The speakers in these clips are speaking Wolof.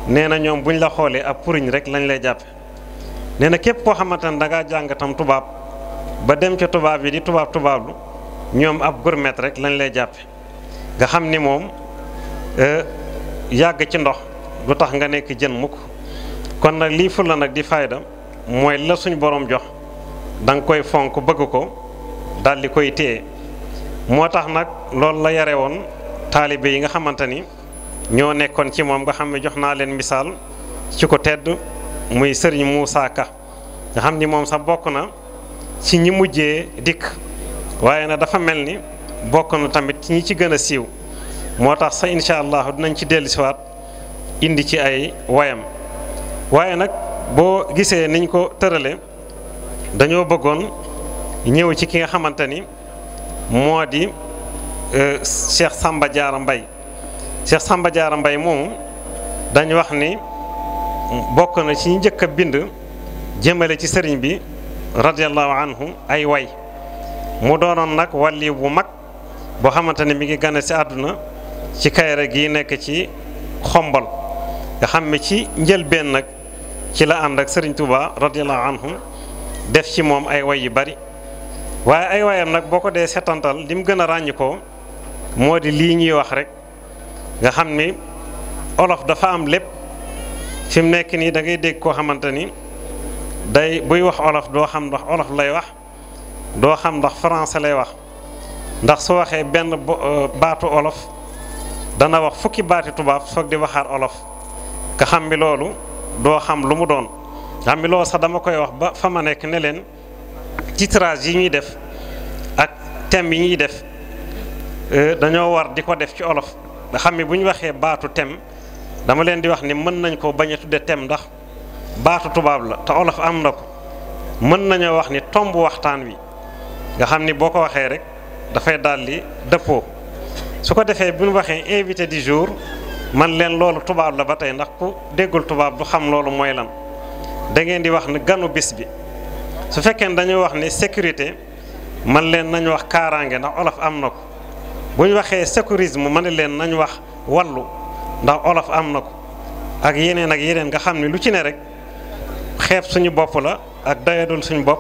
nee na ñoom buñ la xoolee ab puriñ rek lañ lay jàppe nee na képp koo xamante ne da ngaa jàng tam tubaab ba dem ca tubaab yi di tubaablu ñoom ab gourmet rek lañ lay jàppe nga xam ni moom yàgg ci ndox du tax nga nekk jën mukk kon nag lii fulla nag di fayda mooy la suñ borom jox da nga koy fonk bëgg ko daal di koy téye moo tax nag loolu la yare woon taalibe yi nga xamante ni ñoo nekkoon ci moom nga xam ne jox naa leen misaal ci ko tedd muy sëriñ Moussa Ka nga xam ni moom sax bokk na ci ñi mujjee dikk waaye nag dafa mel ni bokk na tamit ci ñi ci gën a siiw moo tax sa incha allah dinañ ci dellusiwaat indi ci ay wayam waaye nag boo gisee niñ ko tërale dañoo bëggoon ñëw ci ki nga xamante ni moo di Cheikh Samba Diarra Mbaye Cheikh Samba Diarra Mbaye moomu dañ wax ni bokk na ci njëkk a bind jëmale ci sëriñ bi radiyallahu anhu ay way mu doonoon nag wàlli bu mag boo xamante ne mi ngi gane ci àdduna ci Kayra gi nekk ci Xombol nga xam ne ci njëlbeen nag ci la ànd ak sëriñ Touba radiyallahu anhu def ci moom ay way yu bari waaye ay wayam nag boo ko dee setantal li mu gën a ràññ ko moo di lii ñuy wax rek nga xam ni olof dafa am lépp fi mu nekk nii da ngay dégg koo xamante ni day buy wax olof doo xam ndax olof lay wax doo xam ndax français lay wax ndax su waxee benn baatu olof dana wax fukki baati tubaab soog di waxaat olof nga xam ni loolu doo xam lu mu doon nga xam ni loolu sax dama koy wax ba fa ma nekk ne leen titrage yi ñuy def ak thème yi ñuy def dañoo war di ko def ci olof nga xam ni bu ñu waxee baatu thème dama leen di wax ni mën nañ ko bañ a tudde thème ndax baatu tubaab la te olof am na ko mën nañoo wax ni tomb waxtaan wi nga xam ni boo ko waxee rek dafay daldi dëppoo su ko defee bu ñu waxee invité du jour man leen loolu tubaab la ba tey ndax ku déggul tubaab du xam loolu mooy lan da ngeen di wax ni ganu bis bi su fekkee ne dañuy wax ni sécurité man leen nañu wax kaaraange ndax olof am na ko bu ñu waxee sécurisme man leen nañu wax wallu ndax olof am na ko ak yeneen nga xam ni lu ci ne rek xeeb suñu bopp la ak doyadul suñu bopp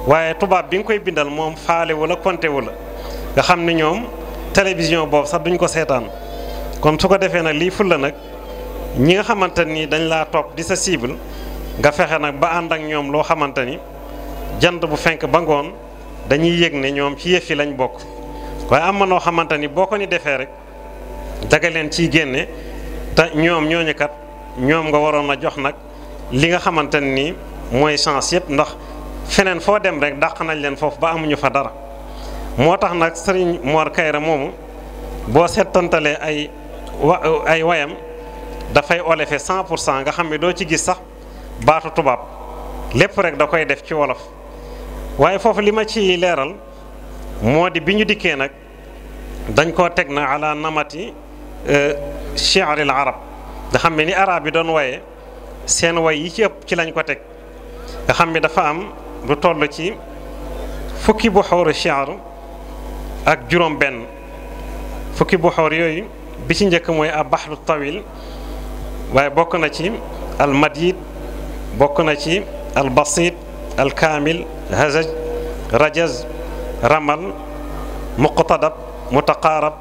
waaye tubaab bi nga koy bindal moom faale wu la konte wu la nga xam ni ñoom télévision boobu sax duñ ko seetaan kon su ko defee nag lii fulla nag ñi nga xamante ni dañ laa topp di sa cible nga fexe nag ba ànd ak ñoom loo xamante ni jant bu fenk ba ngoon dañuy yëg ne ñoom ci yëf yi lañ bokk waaye am na noo xamante ni boo ko ni defee rek daga leen ciy génne te ñoom ñooñu kat ñoom nga waroon a jox nag li nga xamante ni mooy chance yëpp ndax feneen foo dem rek dàq nañ leen foofu ba amuñu fa dara moo tax nag sëriñ Mor Kayra moomu boo seetantalee ay wayam dafay olefe 100% nga xam ne doo ci gis sax baatu tubaab lépp rek da koy def ci wolof waaye foofu li ma ci leeral moo di bi ñu dikkee nag dañ koo teg na ala namati shi'ril arab nga xam ne ni arab yi doon waye seen way yi ci ëpp ci lañ ko teg nga xam ne dafa am lu toll ci fukki bu xooru shi'r ak juróom benn fukki bu xoor yooyu bi ci njëkk mooy ab baxru tawil waaye bokk na ci al madid bokk na ci al basit al kaamil hazaj rajaz ramal muqtadab mutaqaarab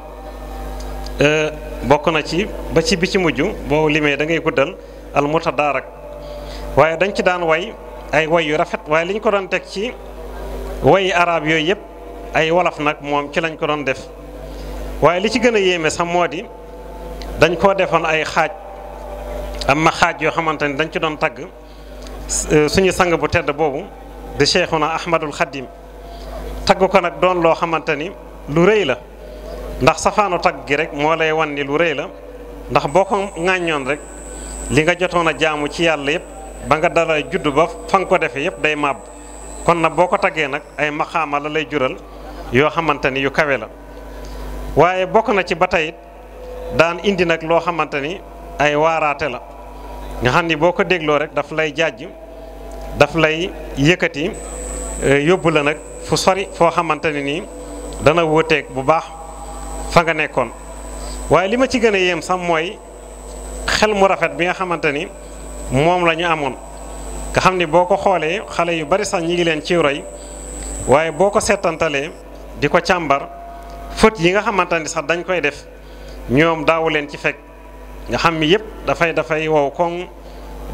bokk na ci ba ci bi ci mujj boo limee da ngay guddal al mutadaarak waaye dañ ci daan way ay way yu rafet waaye li ñu ko doon teg ci wayi arab yooyu yëpp ay wolof nag moom ci lañ ko doon def waaye li ci gën a yéeme sax moo di dañ koo defoon ay xaaj am ma xaaj yoo xamante ni dañ ci doon tagg suñu sang bu tedd boobu di Cheikhuna Ahmadul Khadim tagg ko nag doon loo xamante ni lu rëy la ndax safaanu tagg gi rek moo lay wan ni lu rëy la ndax boo ko ŋàññoon rek li nga jotoon a jaamu ci yàlla yëpp ba nga dala judd ba fa nga ko defee yëpp day màbb kon nag boo ko taggee nag ay maxaama la lay jural yoo xamante ni yu kawe la waaye bokk na ci ba tey daan indi nag loo xamante ni ay waaraate la nga xam ni boo ko dégloo rek daf lay jàjj daf lay yëkkati yóbbu la nag fu sori foo xamante ne nii dana wuuteeg bu baax fa nga nekkoon waaye li ma ci gën a yéem sax mooy xel mu rafet bi nga xamante ni moom la ñu amoon nga xam ni boo ko xoolee xale yu bari sax ñi ngi leen ci roy waaye boo ko seetantalee di ko càmbar fët yi nga xamante ni sax dañ koy def ñoom daawu leen ci fekk nga xam ni yëpp dafay wow koŋ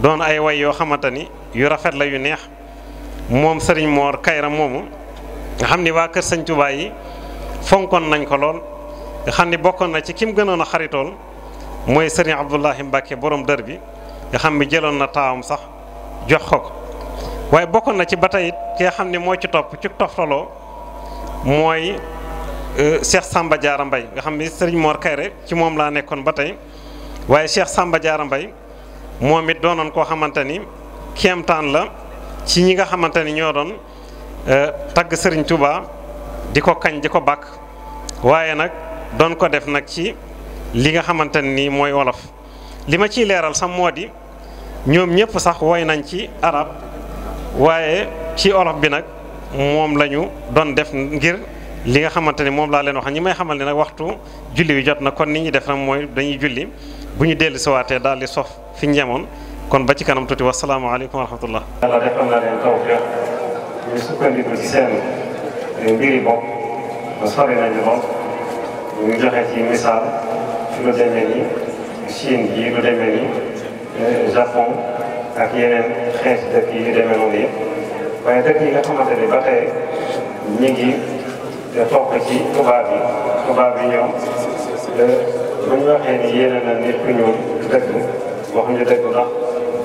doon ay way yoo xamante ni yu rafet la yu neex moom Serigne Mor Kayra moomu nga xam ni waa kër Sëñ Tuubaa yi fonkoon nañ ko lool nga xam ni bokkoon na ci kim gënoon a xaritool mooy Serigne Abdoulahi Mbacke borom dër bi nga xam ni jëloon na taawam sax jox ko waaye bokkoon na ci ba tey ki nga xam ni moo ci topp ci toftaloo mooy Cheikh Samba Diarra Mbaye nga xam ni Serigne Mor Kayra ci moom laa nekkoon ba tey waaye Cheikh Samba Diarra Mbaye moom it doonoon koo xamante ni kéemtaan la ci ñi nga xamante ni ñoo doon tagg Serigne Touba di ko kañ di ko bàkk waaye nag doon ko def nag ci li nga xamante ni mooy wolof li ma ciy leeral sax moo di ñoom ñëpp sax woy nañ ci arab waaye ci olof bi nag moom la ñu doon def ngir li nga xamante ni moom laa leen wax ñi may xamal ne nag waxtu julli wi jot na kon ni ñuy def nag mooy dañuy julli bu ñu dellu si waatee daal di sof fi ñu yemoon kon ba ci kanam tuuti wasalaamaaleykum wa rahmatullah. yàlla defal na leen tawfiq ñu sukkandiku ci seen mbiri bopp ba sori nañu lool ñu joxe ci misaal ci lu demee ni Chine yi lu demee ni Japon ak yeneen xeeti dëkk yi yu demee noonu yëpp waaye dëkk yi nga xamante ni ba tey ñi ngi topp ci tubaab yi ñoom bu ñu waxee ni yéene na nit ku ñuul dëgg waxuñu dëgg ndax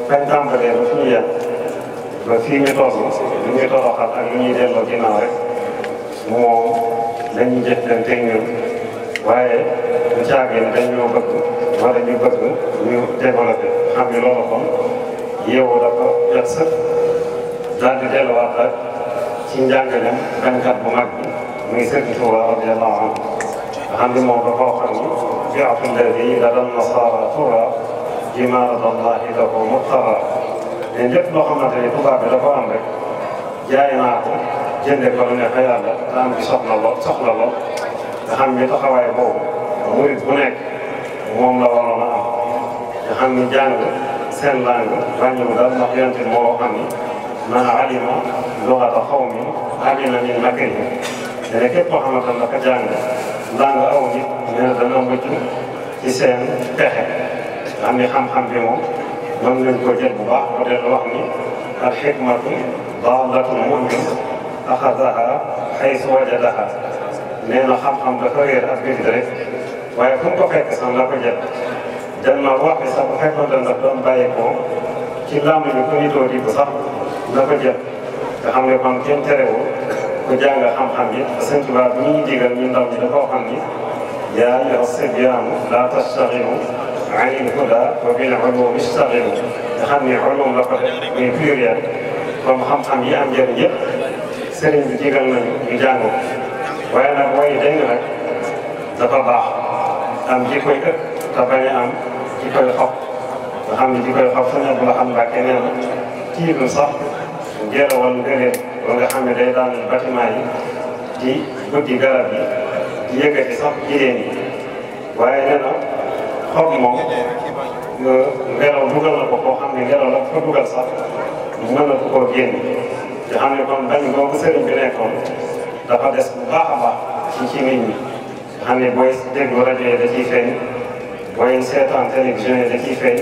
fañ tàmbalee ba fi ñu yem ba fii ñu toll lu ñuy toroxal ak lu ñuy delloo ginnaaw rek moom dañuy jëflante ñun waaye du caagee ne dañ ñoo bëgg wala ñu bëgg ñu développé xam ni loolu kon yow dafa jot sëkk daal di delluwaat rek ci njàngaleem bañkat bu mag bi muy Sëriñ Tuubaa radiyallaahu anhu nga xam ni moom dafa waxoon ni bi'tu llazii ladaa nasaara turaa bimaa radaa llaahi lahu muxtaraa mais lépp loo xamante ni tubaab bi dafa am rek jaay naa ko jëndee ko lu neex yàlla te am ci soxla lool nga xam ni taxawaay boobu murit bu nekk moom la waroon a am nga xam ni jàng seen langue wàññiwul daal ndax yonent bi moo waxoon ni man alima lugata qawmin amina min makrihim ne képp koo xamante ne dafa jàng langue aw nit nee na dana mucc ci seen pexe nga xam ni xam-xam bi moom mën nañ ko jël bu baax ba dellu wax ni al xikmatu daalatul mu'min axadaha xaysu wajadaha nee na xam-xam dafa réer ak nit rek waaye fu mu ko fekk sax na ko jël dem na wax ni sax bu fekkoon ne daf doon bàyyeekoo ci làmb ñu ko nitoo di ko sax na ko jël nga xam ne kon kenn terewul ku jàng xam-xam yi Sëñ Tuubaa bi ñuy digal ñu ndaw ñi dafa waxoon ni yaa ayyuha sibyaanu laa tastaxilu anil hudaa wa bil ulumi istaxilu nga xam ni ulum la ko def muy pluriel comme xam-xam yi am njëriñ yëpp sëriñ bi digal nañu ñu jàng ko waaye nag way dégg nag dafa baax am jikkoy ëpp te bañ a am jikkoy xob nga xam ni jikkoy xob Sëñ Abdu Lahad Mbàkke nee na tiidu sax ngeelawal ngëleen ba nga xam ne day daan bâtiment yi di guddi garab yi di yëkkati sax jigéen yi waaye nee na xob moom ngelaw dugal na ko koo xam ne ngelaw la ko dugal sax mën na ko koo génn nga xam ne kon bañ boobu sëriñ bi nekkoon dafa des bu baax a baax ci nit ñi nga xam ne booy déglu rajo yi da ciy feeñ booy seetaan télévision yi da ciy feeñ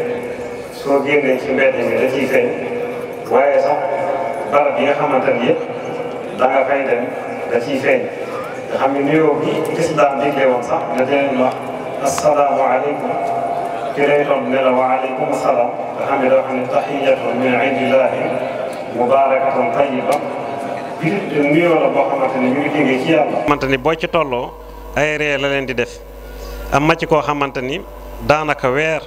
soo génnee ci mbedd mi da ciy feeñ waaye sax barab yi nga xamante ni yëpp da nga fay dem da ciy feeñ nga xam ne nuyoo bi lislaam digle woon sax nga dee wax assalaamu aleykum ki lay toog ne la wa aleykum salaam nga xam ne dafa xam ne taxiyatun min indillahi mubarakatun tayyiba bi nuyoo la boo xamante ni ñu ngi jógee ci yàlla. xamante ni boo ci tolloo ay ree la leen di def am ma ci koo xamante ni daanaka weer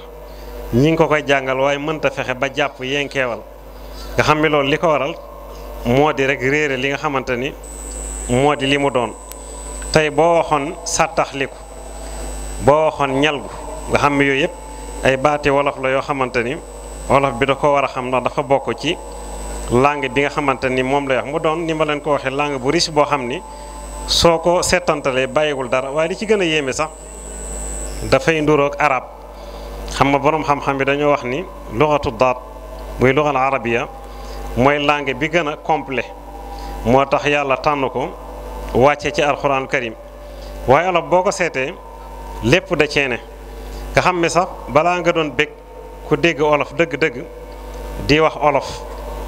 ñi ngi ko koy jàngal waaye mënta fexe ba jàpp yenkeewal nga xam ne loolu li ko waral moo di rek réere li nga xamante ni moo di li mu doon tey boo waxoon sàttaxliku boo waxoon ñalgu nga xam ne yooyu yëpp ay baati wolof la yoo xamante ni wolof bi da ko war a xam ndax dafa bokk ci langue bi nga xamante ni moom lay wax mu doon ni ma leen ko waxee langue bu riche boo xam ni soo ko seetantalee bàyyiwul dara waaye li ci gën a yéeme sax dafay nduroog arab xam nga boroom xam-xam bi dañoo wax ni luxatu daat muy luxal arabiya mooy langue bi gën a complet moo tax yàlla tànn ko wàcce ci alxuraan karim waaye olof boo ko seetee lépp da ceene nga xam ne sax balaa nga doon bég ku dégg olof dëgg-dëgg di wax olof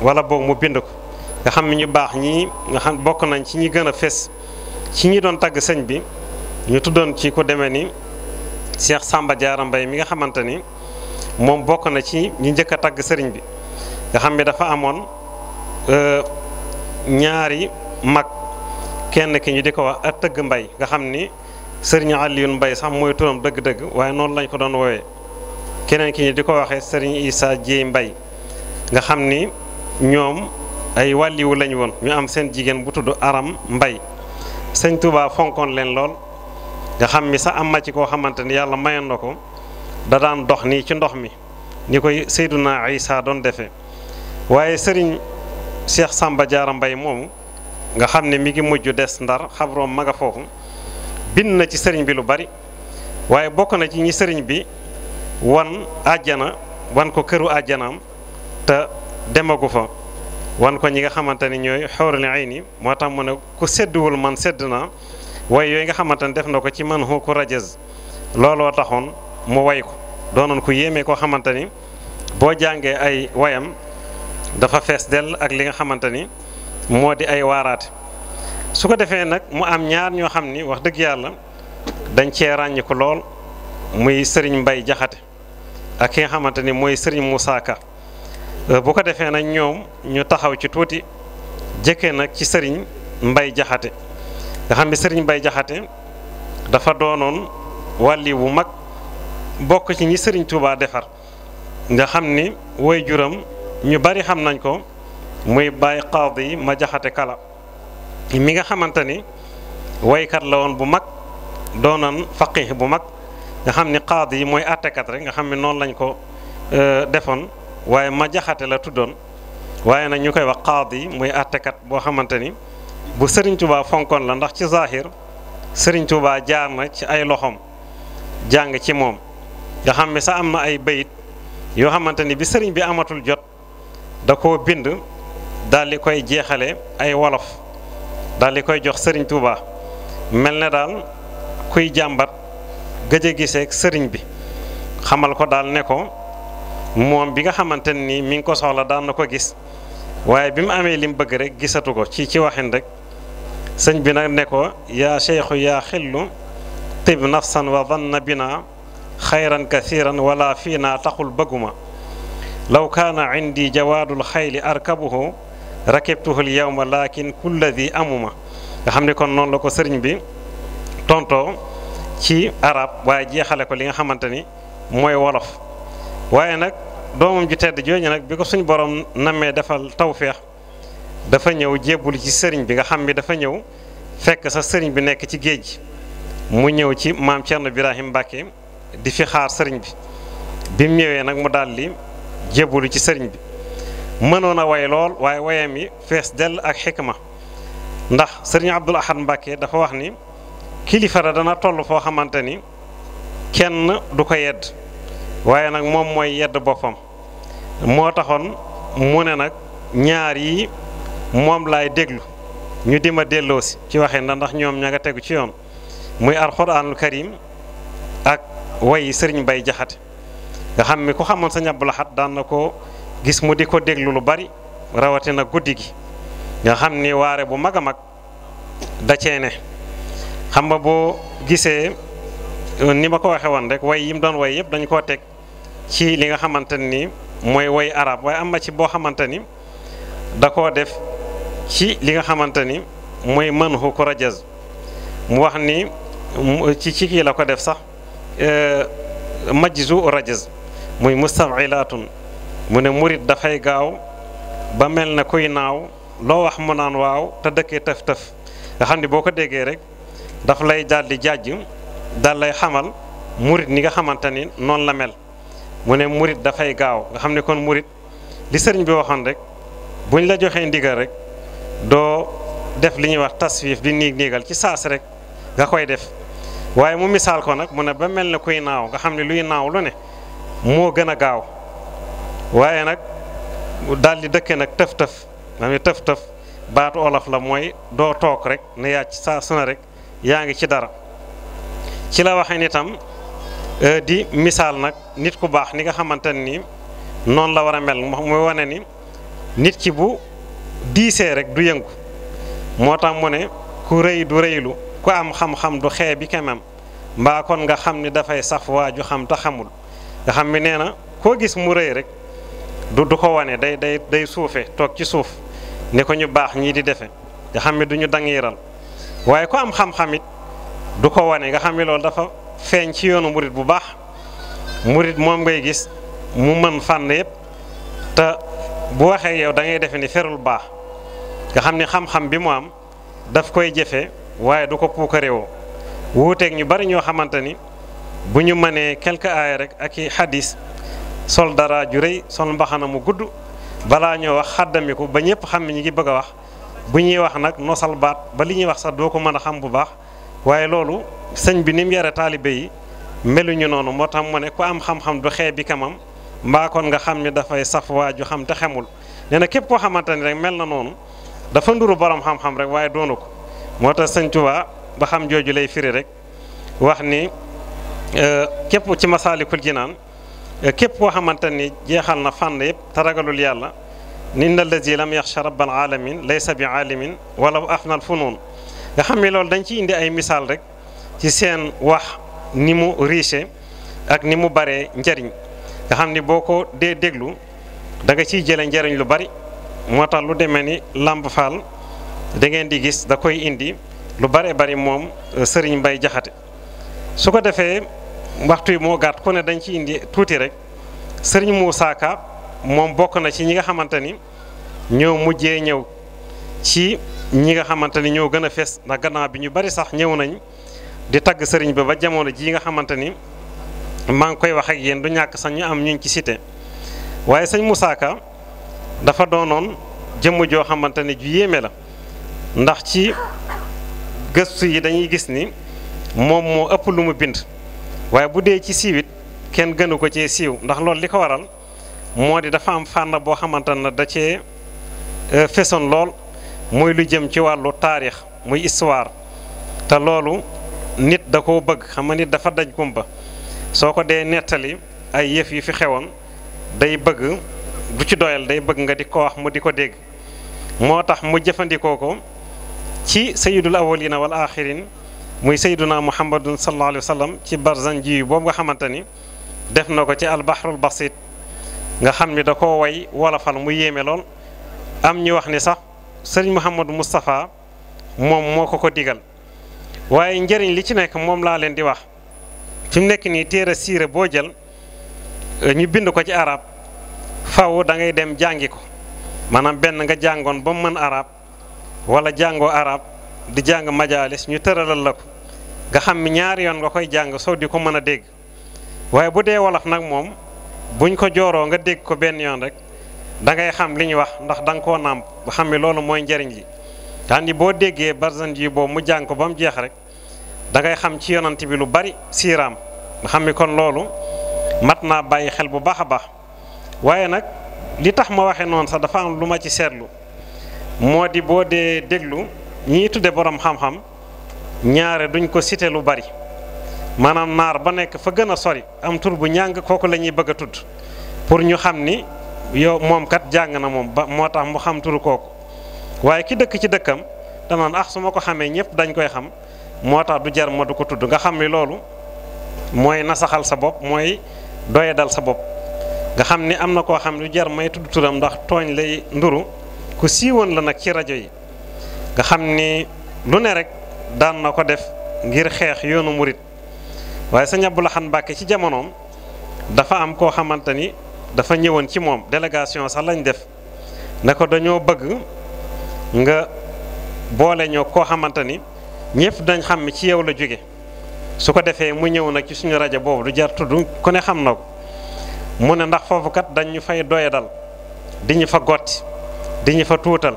wala boog mu bind ko nga xam ne ñu baax ñii nga xam bokk nañ ci ñi gën a fés ci ñi doon tagg sëñ bi ñu tuddoon ci ku demee ni Cheikh Samba Diarra Mbaye mi nga xamante ni moom bokk na ci ñi njëkk a tagg sëriñ bi nga xam ne dafa amoon ñaari mag kenn ki ñu di ko wax ak tëgg mbay nga xam ni sëriñ Alioune Mbay sax mooy turam dëgg-dëgg waaye noonu lañ ko doon woowee keneen ki ñu di ko waxee sëriñ Issa Dieye Mbay nga xam ni ñoom ay wàlliwu lañ woon ñu am seen jigéen bu tudd Aram Mbay sëñ Touba fonkoon leen lool nga xam mi sax am na ci koo xamante ni yàlla mayoon na ko da daan dox nii ci ndox mi ni koy Seyduna Isa doon defee waaye sëriñ Cheikh Samba Diarra Mbay moomu nga xam ne mi ngi mujj des Ndar xabroom maga foofu bind na ci sëriñ bi lu bari waaye bokk na ci ñi sëriñ bi wan àjjana wan ko këru àjjanaam te demagu fa wan ko ñi nga xamante ni ñooy xawrul ayni moo tax mu ne ku sedduwul man sedd naa waaye yooyu nga xamante ne def na ko ci man hu ku rajaz looloo taxoon mu way ko doonoon ku yéemee koo xamante ni boo jàngee ay wayam dafa fees dell ak li nga xamante ni moo di ay waaraate su ko defee nag mu am ñaar ñoo xam ni wax dëgg yàlla dañ cee ràññiku lool muy sëriñ Mbay Jaxate ak ki nga xamante ni mooy sëriñ Moussa Ka bu ko defee nag ñoom ñu taxaw ci tuuti jëkkee nag ci sëriñ Mbay Jaxate nga xam ne sëriñ Mbay Jaxate dafa doonoon wàlli wu mag bokk ci ñi sëriñ Touba defar nga xam ni woy juram ñu bari xam nañ ko muy Baay Qaadi ma Jaxate Kala mi nga xamante ni waykat la woon bu mag doonoon faqih bu mag nga xam ni qaadi yi mooy àttekat rek nga xam ne noonu lañ ko defoon waaye ma Jaxate la tuddoon waaye nag ñu koy wax qaadi mooy àttekat boo xamante ni bu Serigne Touba fonkoon la ndax ci zahir Serigne Touba jaar na ci ay loxoom jàng ci moom nga xam ne sax am na ay bayit yoo xamante ni bi sëriñ bi amatul jot da koo bind daal di koy jeexale ay wolof daal di koy jox sëriñ Touba mel ne daal kuy jàmbat gëj a giseek sëriñ bi xamal ko daal ne ko moom bi nga xamante ni mi ngi ko soxla daan na ko gis waaye bi mu amee li mu bëgg rek gisatu ko ci waxin rek sëñ bi nag ne ko yaa cheikhu yaa xillu tib nafsan wa danna bina xayran kathiran wala fii naa taxul bëgguma law kaana indi jawaadul xayli arkabuhu rakibtuhu l yawma lakin kulladi amuma nga xam ne kon noonu la ko sëriñ bi tontoo ci arab waaye jeexale ko li nga xamante ni mooy wolof waaye nag doomam ju tedd jooju nag bi ko suñ borom nammee defal tawféex dafa ñëw jébbul ci sëriñ bi nga xam ni dafa ñëw fekk sa sëriñ bi nekk ci géej mu ñëw ci maam Cerno Birahim Mbàkke di fi xaar sëriñ bi bi mu ñëwee nag mu daldi jébbulu ci sëriñ bi mënoon a way lool waaye wayam yi fees dell ak xikma ndax sëriñ Abdul Ahad Mbàkke dafa wax ni kilifa la dana toll foo xamante ni kenn du ko yedd waaye nag moom mooy yedd boppam moo taxoon mu ne nag ñaar yi moom laay déglu ñu di ma delloosi ci waxee ndax ñoom ña nga tegu ci yoon muy alxuraanul karim ak way sëriñ Mbay Jaxate nga xam ni ku xamoon Sëriñ Abdul Ahad daan na ko gis mu di ko déglu lu bari rawatina guddi gi nga xam ni waare bu mag a mag da cee ne xam nga boo gisee ni ma ko waxee woon rek way yi mu doon way yëpp dañu koo teg ci li nga xamante ni mooy way arab waaye am na ci boo xamante ni da koo def ci li nga xamante ni mooy manhu ko rajaz mu wax ni ci kii la ko def sax majzu rajaz muy mustafilatun mu ne murit dafay gaaw ba mel na kuy naaw loo wax mu naan waaw te dëkkee tëf-tëf nga xam ni boo ko déggee rek daf lay daal di jàjj daal lay xamal murit ni nga xamante ni noonu la mel mu ne murit dafay gaaw nga xam ne kon murit li sëriñ bi waxoon rek buñ la joxee ndigal rek doo def li ñuy wax tasfiif di niigal ci saas rek nga koy def waaye mu misaal ko nag mu ne ba mel ne kuy naaw nga xam ne luy naaw lu ne moo gën a gaaw waaye nag daal di dëkke nag tëf-tëf ma mi tëf-tëf baatu olof la mooy doo toog rek ne yaa ci saa suna rek yaa ngi ci dara ci la waxee ni tam di misaal nag nit ku baax ni nga xamante ni noonu la war a mel muy wane ni nit ki bu diisee rek du yëngu moo tax mu ne ku rëy du rëylu ku am xam-xam du xee bi kemam mbaa kon nga xam ni dafay saf waa ju xam te xamul nga xam ni nee na koo gis mu rëy rek du ko wane day suufe toog ci suuf ni ko ñu baax ñii di defe nga xam ni du ñu dangiiral waaye ku am xam-xamit du ko wane nga xam ni loolu dafa feeñ ci yoonu murit bu baax murit moom ngay gis mu mën fànn yëpp te bu waxee yow da ngay defe ni ferul baax nga xam ni xam-xam bi mu am daf koy jëfe waaye du ko puukarewoo wuuteeg ñu bari ñoo xamante ni bu ñu mënee quelques aaya rek ak i xadis sol dara ju rëy sol mbaxana mu gudd balaa ñoo wax xaddamiku ba ñëpp xam ne ñi ngi bëgg a wax bu ñuy wax nag nosal baat ba li ñuy wax sax doo ko mën a xam bu baax waaye loolu sëñ bi ni mu yare taalibe yi meluñu noonu moo tax mu ne ku am xam-xam du xee bi kamam mbaa kon nga xam ni dafay saf waa ju xam te xamul nee na képp koo xamante ni rek mel na noonu dafa nduru borom xam-xam rek waaye doonu ko moo tax sëñ Tuubaa ba xam jooju lay firi rek wax ni képp ci Masaalikul Jinaan képp koo xamante ni jeexal na fànn yëpp te ragalul yàlla inna allazi lam yaxsha rabbal alamin laysa bi aalimin wala afnal funuun nga xam ne loolu dañ ci indi ay misaal rek ci seen wax ni mu riche ak ni mu baree njariñ nga xam ni boo ko dee déglu da nga ciy jële njariñ lu bari moo tax lu demee ni Lamp Fall da ngeen di gis da koy indi lu bare bari moom Sëriñ Mbay Jaxate su ko defee waxtu yi moo gàtt ku ne dañ ci indi tuuti rek Sëriñ Muusaa Ka moom bokk na ci ñi nga xamante ni ñoo mujjee ñëw ci ñi nga xamante ni ñoo gën a fees ndax gannaaw bi ñu bari sax ñëw nañ di tagg sëriñ bi ba jamono ji nga xamante ni maa ngi koy wax ak yéen du ñàkk sax ñu am ñuñ ci cité waaye sëñ Muusaa Ka dafa doonoon jëmm joo xamante ni ju yéeme la ndax ci gëstu yi dañuy gis ni moom moo ëpp lu mu bind waaye bu dee ci siiwit kenn gënu ko cee siiw ndax loolu li ko waral moo di dafa am fànn boo xamante ne da cee fesoon lool muy lu jëm ci wàllu taarix muy histoire te loolu nit da koo bëgg xam nga nit dafa daj kumpa soo ko dee nettali ay yëf yi fi xewoon day bëgg du ci doyal day bëgg nga di ko wax mu di ko dégg moo tax mu jëfandikoo ko ci sayyidul awwalina wal axirin muy sayyiduna muhammadun sallallahu alayhi wa sallam ci barzanji boobu nga xamante ni def na ko ci albahrul basit nga xam ni da koo way wolofal mu yéeme lool am ñu wax ni sax sëriñ Mouhamadou Moustapha moom moo ko digal waaye njëriñ li ci nekk moom laa leen di wax fi mu nekk nii téere siire boo jël ñu bind ko ci arab faw da ngay dem jàngi ko maanaam benn nga jàngoon ba mu mën arab wala jàngoo arab di jàng majalis ñu tëralal la ko nga xam ni ñaari yoon nga koy jàng soo di ko mën a dégg waaye bu dee wolof nag moom buñ ko jooroo nga dégg ko benn yoon rek da ngay xam li ñu wax ndax da nga koo nàmp ba xam ni loolu mooy njëriñ li daandi boo déggee barzan ji boobu mu jàng ko ba mu jeex rek da ngay xam ci yonant bi lu bari siiraam nga xam ni kon loolu mat naa bàyyi xel bu baax a baax waaye nag li tax ma waxee noonu sax dafa am lu ma ci seetlu moo di boo dee déglu ñii tudde borom xam-xam ñaare duñ ko cité lu bari maanaam naar ba nekk fa gën a sori am tur bu ñàng kooku la ñuy bëgg a tudd pour ñu xam ni yow moom kat jàng na moom ba moo tax mu xam turu kooku waaye ki dëkk ci dëkkam danaan su ma ko xamee ñëpp dañ koy xam moo tax du jar ma du ko tudd nga xam ni loolu mooy nasaxal sa bopp mooy doye dal sa bopp nga xam ni am na koo xam ne du jar may tudd turam ndax tooñ lay nduru ku siiwoon la nag ci rajo yi nga xam ni lu ne rek daan na ko def ngir xeex yoonu murit waaye sëñ Abdou Lahad Mbàkke ci jamonoom dafa am koo xamante ni dafa ñëwoon ci moom délégation sax lañ def ne ko dañoo bëgg nga boole ñoo koo xamante ni ñëpp dañ xam ni ci yow la jóge su ko defee mu ñëw nag ci suñu rajo boobu du jar tudd ku ne xam na ko mu ne ndax foofu kat dañ ñu fay doye dal di ñu fa gotti di ñu fa tuutal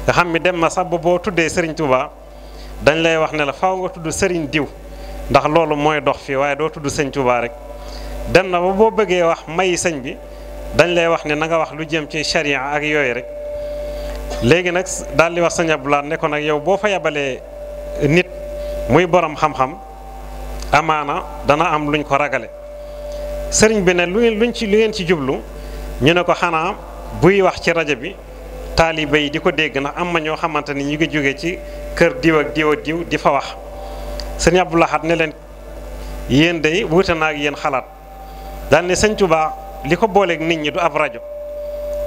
nga xam ni dem na sax ba boo tuddee Serigne Touba dañ lay wax ne la faaw nga tudd Serigne diw ndax loolu mooy dox fii waaye doo tudd Sëñ Touba rek dem na ba boo bëggee wax mayi sëñ bi dañ lay wax ne na nga wax lu jëm ci charia ak yooyu rek. léegi nag daal di wax sëñ Abdou Lahad ne ko nag yow boo fa yabalee nit muy borom xam-xam amaana dana am luñ ko ragale. sëriñ bi ne lu ngeen ci jublu ñu ne ko xanaa buy wax ci rajo bi taalibe yi di ko dégg ndax am na ñoo xamante ni ñu ngi jóge ci kër diw ak diw ak diw di fa wax. sëñ Abdou Lahad ne leen yéen day wuute naa ak yéen xalaat daal ne sëñ Tuubaa li ko booleeg nit ñi du ab rajo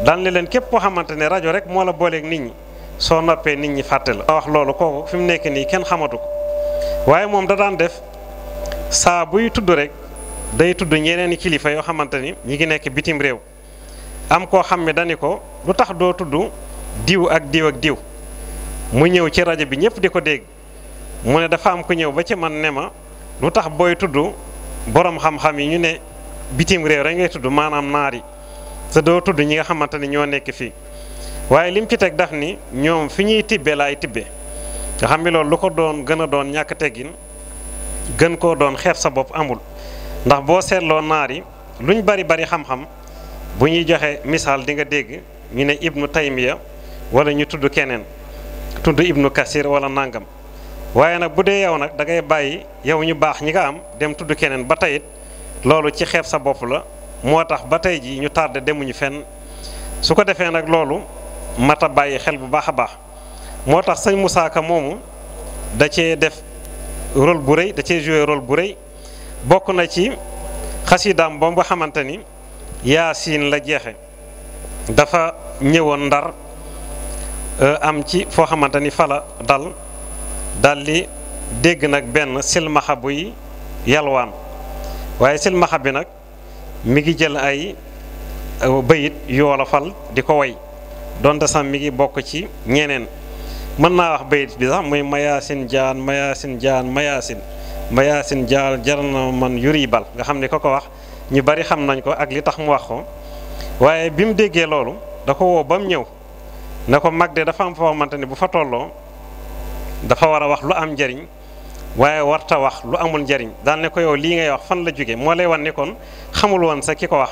daal ne leen képp koo xamante ne rajo rek moo la booleeg nit ñi soo noppee nit ñi fàtte la. wax loolu kooku fi mu nekk nii kenn xamatu ko waaye moom da daan def saa buy tudd rek day tudd ñeneen i kilifa yoo xamante ni ñi ngi nekk bitim réew am koo xam ne dani ko lu tax doo tudd diw ak diw ak diw mu ñëw ci rajo bi ñëpp di ko dégg mu ne dafa am ku ñëw ba ci man ne ma lu tax booy tudd borom xam-xam yi ñu ne bitim réew rek ngay tudd maanaam naar yi te doo tudd ñi nga xamante ni ñoo nekk fii waaye lim ci teg daf ni ñoom fi ñuy tibbe laay tibbe nga xam ne loolu lu ko doon gën a doon ñàkk teggin gën koo doon xeeb sa bopp amul ndax boo seetloo naar yi luñ bari bari xam-xam bu ñuy joxe misaal di nga dégg ñu ne ibnu taymiya wala ñu tudd keneen tudd ibnu kasir wala nangam waaye nag bu dee yow nag da ngay bàyyi yow ñu baax ñi nga am dem tudd keneen ba teyit loolu ci xeeb sa bopp la moo tax ba tey ji ñu tardé demuñu fenn su ko defee nag loolu mat a bàyyi xel bu baax a baax moo tax sëñ Moussa Ka moomu da cee def rôle bu rëy da cee joué rôle bu rëy bokk na ci xasidaam boobu nga xamante ni Yaasin la jeexe dafa ñëwoon Ndar am ci foo xamante ni fala dal di dégg nag benn silmaxa buy yalwaan waaye silmaxa bi nag mi ngi jël ay bayit yu wolofal di ko way donte sax mi ngi bokk ci ñeneen mën naa wax bayit bi sax muy mayaasin jaan mayaasin jaan mayaasin jaan jar na man yuri bal nga xam ne ko wax ñu bari xam nañ ko ak li tax mu wax ko waaye bi mu déggee loolu da ko woo ba mu ñëw ne ko mag de dafa am foo xamante ni bu fa tolloo dafa war a wax lu am njariñ waaye warta wax lu amul njariñ daan ne ko yow lii ngay wax fan la jóge moo lay wan ni kon xamul woon sa ki ko wax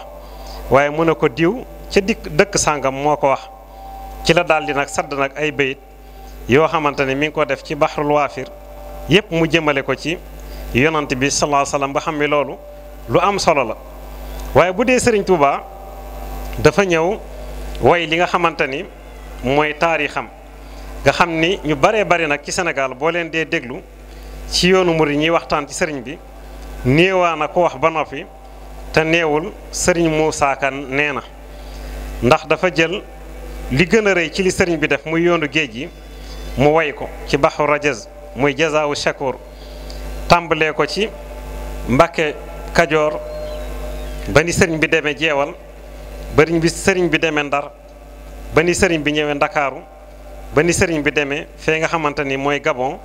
waaye mu ne ko diw ca dëkk sàngam moo ko wax ci la daal di nag sadd nag ay bayit yoo xamante ne mi ngi ko def ci baxrul waafir yépp mu jëmale ko ci yonant bi sallallahu alayhi wasallam ba xam ne loolu lu am solo la waaye bu dee Sëriñ Tuubaa dafa ñëw way li nga xamante ni mooy taarixam nga xam ni ñu baree bari nag ci Sénégal boo leen dee déglu ci yoonu murid ñuy waxtaan ci sëriñ bi néewaa na ko wax ba noppi te neewul sëriñ Moussa Ka nee na ndax dafa jël li gën a rëy ci li sëriñ bi def muy yoonu géej gi mu way ko ci baxu rajaz muy jazaawu shakur tàmbalee ko ci Mbàkke Kajoor ba ni sëriñ bi demee jeewal ba ni sëriñ bi demee Ndar ba ni sëriñ bi ñëwee Ndakaaru ba ni sëriñ bi demee fee nga xamante ni mooy Gabon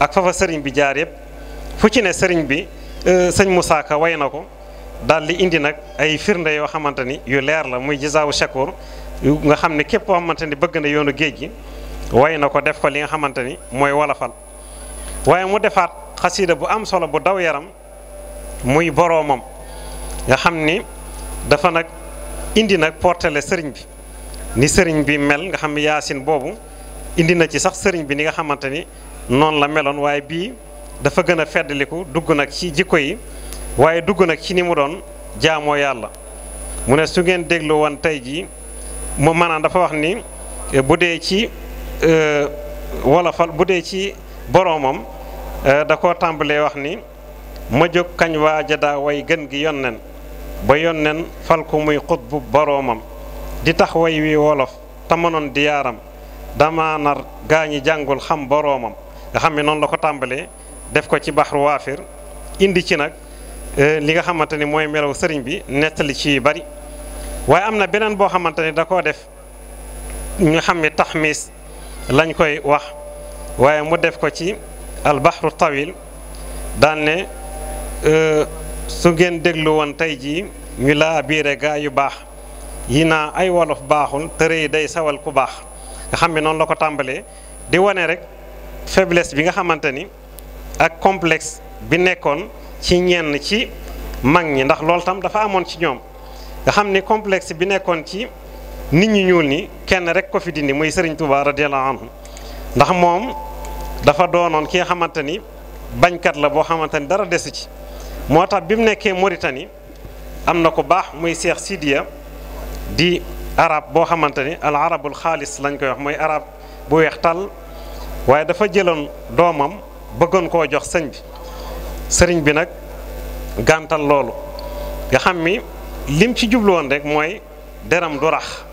ak fa sëriñ bi jaar yëpp fu ci ne sëriñ bi sëñ Moussa Ka way na ko daal di indi nag ay firnde yoo xamante ni yu leer la muy jazaawu shakur nga xam ne képp koo xamante ni bëgg na yoonu géej gi way na ko def ko li nga xamante ni mooy wolofal waaye mu defaat xasiida bu am solo bu daw yaram muy boroomam nga xam ni dafa nag indi nag portele sëriñ bi ni sëriñ bi mel nga xam ne yaasin boobu indi na ci sax sëriñ bi ni nga xamante ni noonu la meloon waaye bii dafa gën a feddaliku dugg nag ci jikko yi waaye dugg nag ci ni mu doon jaamoo yàlla mu ne su ngeen déglu woon tey jii moom maanaam dafa wax ni bu dee ci wolofal bu dee ci boroomam da koo tàmbalee wax ni ma jóg kañ waa jadaa way gën gi yonnen ba yonnen fal ko muy xut bu boroomam di tax way wi wolof te mënoon di yaaram dama nar gaañi jàngul xam boroomam nga xam ne noonu la ko tàmbalee def ko ci baxru waafir indi ci nag li nga xamante ni mooy melaw sëriñ bi nettali ci yu bari waaye am na beneen boo xamante ni da koo def ñu xam ne taxmis lañ koy wax waaye mu def ko ci albaxru tawil daan ne su ngeen déglu woon tey jii ñu laa biire gaa yu baax yi naa ay wolof baaxul te rëy day sawal ku baax nga xam ne noonu la ko tàmbalee di wane rek faiblesse bi nga xamante ni ak complexe bi nekkoon ci ñenn ci mag ñi ndax loolu tam dafa amoon ci ñoom nga xam ni complexe bi nekkoon ci nit ñu ñuul ni kenn rek ko fi dindi muy Serigne Touba radiyallahu anhu ndax moom dafa doonoon ki nga xamante ni bañkat la boo xamante ni dara desu ci moo tax bi mu nekkee Mauritanie am na ko baax muy Cheikh Sidiya di arab boo xamante ni al arabul xaalis lañ koy wax mooy arab bu weex tàll waaye dafa jëloon doomam bëggoon koo jox sëñ bi sëriñ bi nag gàntal loolu nga xam ni lim ci jublu woon rek mooy deram du rax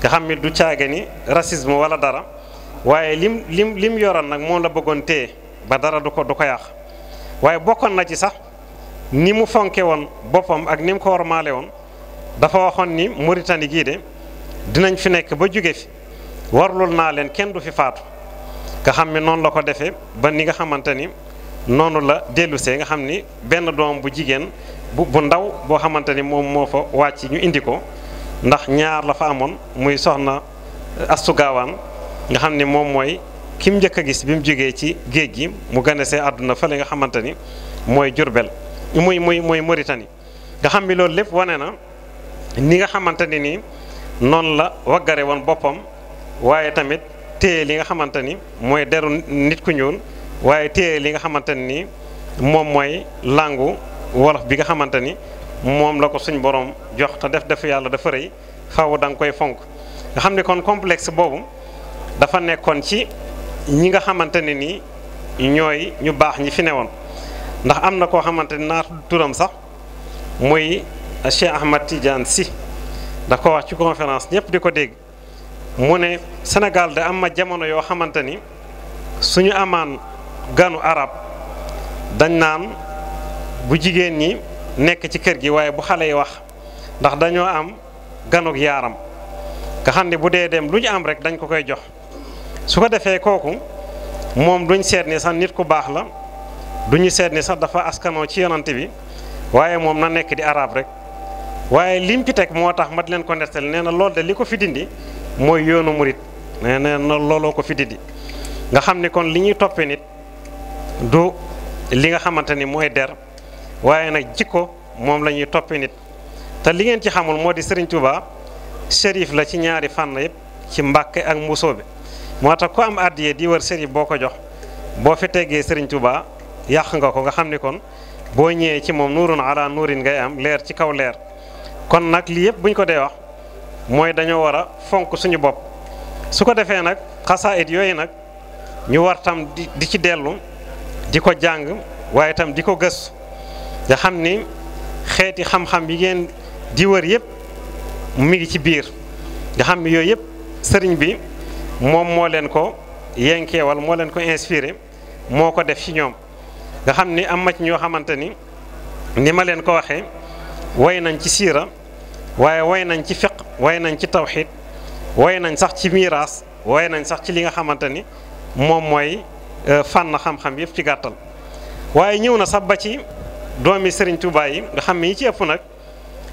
nga xam ni du caage ni racisme wala dara waaye lim yoroon nag moom la bëggoon téye ba dara du ko yàq waaye bokkoon na ci sax ni mu fonke woon boppam ak ni mu ko wormaale woon dafa waxoon ni Mauritanie gii de dinañ fi nekk ba jóge fi warlul naa leen kenn du fi faatu nga xam ni noonu la ko defee ba ni nga xamante ni noonu la dellusee nga xam ni benn doom bu jigéen bu ndaw boo xamante ni moom moo fa wàcc ñu indi ko ndax ñaar la fa amoon muy soxna Astu Gaawaan nga xam ni moom mooy kim njëkk a gis bi mu jógee ci géej gi mu ganesee àdduna fële nga xamante ni mooy Jurbel muy Mauritanie nga xam ni loolu lépp wane na ni nga xamante ni nii noonu la waggare woon boppam waaye tamit téye li nga xamante ni mooy deru nit ku ñuul waaye téye li nga xamante ni moom mooy langu wolof bi nga xamante ni moom la ko suñ borom jox te def yàlla dafa rëy faaw da nga koy fonk nga xam ne kon complexe boobu dafa nekkoon ci ñi nga xamante ne nii ñooy ñu baax ñi fi newoon ndax am na koo xamante ni naa turam sax muy Cheikh Ahmad Tidiane Sy da ko wax ci conférence ñëpp di ko dégg mu ne Sénégal de am ma jamono yoo xamante ni suñu amaan ganu arab dañ naan bu jigéen ñi nekk ci kër gi waaye bu xale yi wax ndax dañoo am ganuk yaaram nga xam ne bu dee dem lu ñu am rek dañ ko koy jox su ko defee kooku moom duñ seet ni sax nit ku baax la duñu seet ni sax dafa askanoo ci yonante bi waaye moom na nekk di arab rek waaye lim ci teg moo tax ma di leen ko nettal nee na loolu de li ko fi dindi mooy yoonu murit nee na looloo ko fi dindi nga xam ni kon li ñuy toppee nit du li nga xamante ni mooy der waaye nag jikko moom la ñuy toppee nit te li ngeen ci xamul moo di Serigne Touba shérif la ci ñaari fànn yëpp ci Mbàkke ak Mbusoobe moo tax ku am àddiyee di wër shérif boo ko jox boo fi teggee Serigne Touba yàq nga ko nga xam ni kon boo ñëwee ci moom nuurun ala nuurin ngay am leer ci kaw leer kon nag lii yëpp bu ñu ko dee wax mooy dañoo war a fonk suñu bopp su ko defee nag xasaayit yooyu nag ñu war tam di ci dellu di ko jàng waaye tam di ko gëstu nga xam ni xeeti xam-xam yi ngeen di wër yëpp mi ngi ci biir nga xam ni yooyu yëpp sëriñ bi moom moo leen ko yenkeewal moo leen ko inspiré moo ko def ci ñoom nga xam ni am na ci ñoo xamante ni ma leen ko waxee way nañ ci siira waaye way nañ ci fiq way nañ ci tawxid way nañ sax ci miiraas way nañ sax ci li nga xamante ni moom mooy fànn xam-xam yëpp ci gàttal waaye ñëw na sax ba ci doomi Serigne Touba yi nga xam ne yi ci ëpp nag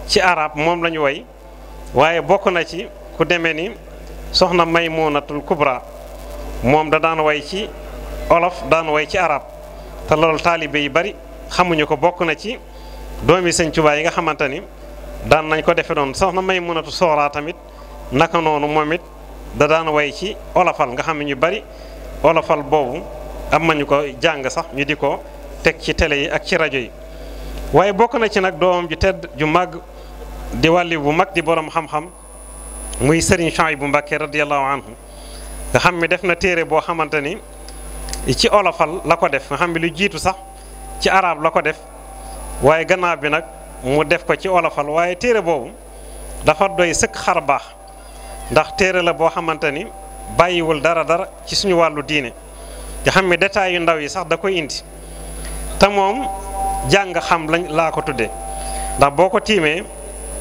ci arab moom la ñu way waaye bokk na ci ku demee ni soxna Maymunatul Kubra moom da daan way ci olof daan way ci arab te loolu taalibe yi bari xamuñu ko bokk na ci doomi Serigne Touba yi nga xamante ni daan nañ ko defe noonu soxna Maymunatu Soxra tamit naka noonu moom it da daan way ci olofal nga xam ne ñu bari olofal boobu am nañu ko jàng sax ñu di ko teg ci télé yi ak ci rajo yi waaye bokk na ci nag doomam ju tedd ju màgg di wàlli bu mag di borom xam-xam muy Serigne Chouaïbou Mbacké radiyallahu anhu nga xam ne def na téere boo xamante ni ci olofal la ko def nga xam ne lu jiitu sax ci arab la ko def waaye gannaaw bi nag mu def ko ci olofal waaye téere boobu dafa doy sëkk xar baax ndax téere la boo xamante ni bàyyiwul dara ci suñu wàllu diine nga xam ne détails yu ndaw yi sax da koy indi te moom jàng xam lañ laa ko tuddee ndax boo ko tiimee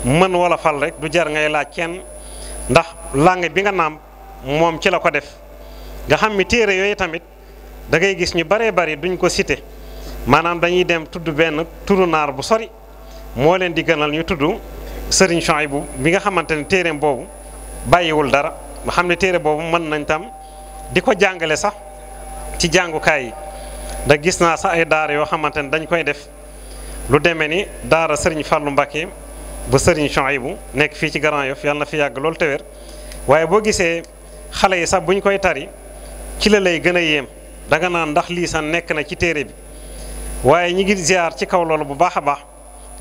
mën wolofal rek du jar ngay laaj kenn ndax langue bi nga naam moom ci la ko def nga xam ni téere yooyu tamit da ngay gis ñu baree bari duñ ko cité maanaam dañuy dem tudd benn turu naar bu sori moo leen di gënal ñu tudd Serigne Chouaïbou bi nga xamante ne téereem boobu bàyyiwul dara nga xam ne téere boobu mën nañ tam di ko jàngale sax ci jàngukaay yi da gis naa sax ay daara yoo xamante ne dañ koy def lu demee ni daara sëriñ Fàllu Mbàkke bu sëriñ Chouaïbou nekk fii ci Grand Yoff yàlla na fi yàgg loolu te wér waaye boo gisee xale yi sax bu ñu koy tari ci la lay gën a yéem danga naan ndax lii sax nekk na ci téere bi waaye ñi ngi ziar ci kaw loolu bu baax a baax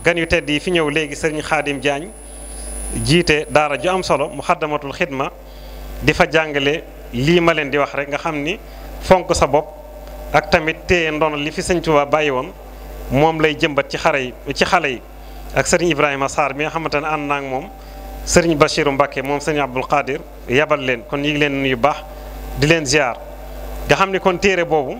gan yu tedd yi fi ñëw léegi sëriñ Xaadim Jaañ jiite daara ju am solo Muxaddamatul Xidma di fa jàngale lii ma leen di wax rek nga xam ni fonk sa bopp ak tamit téye ndono li fi sëñ Tuubaa bàyyi woon moom lay jëmbat ci xale yi ak sëriñ Ibrahima Sarr mi nga xamante ne ànd naa ak moom sëriñ Bachiru Mbàkke moom sëriñ Abdul Qadir yabal leen kon ñu ngi leen nuyu baax di leen ziar nga xam ni kon téere boobu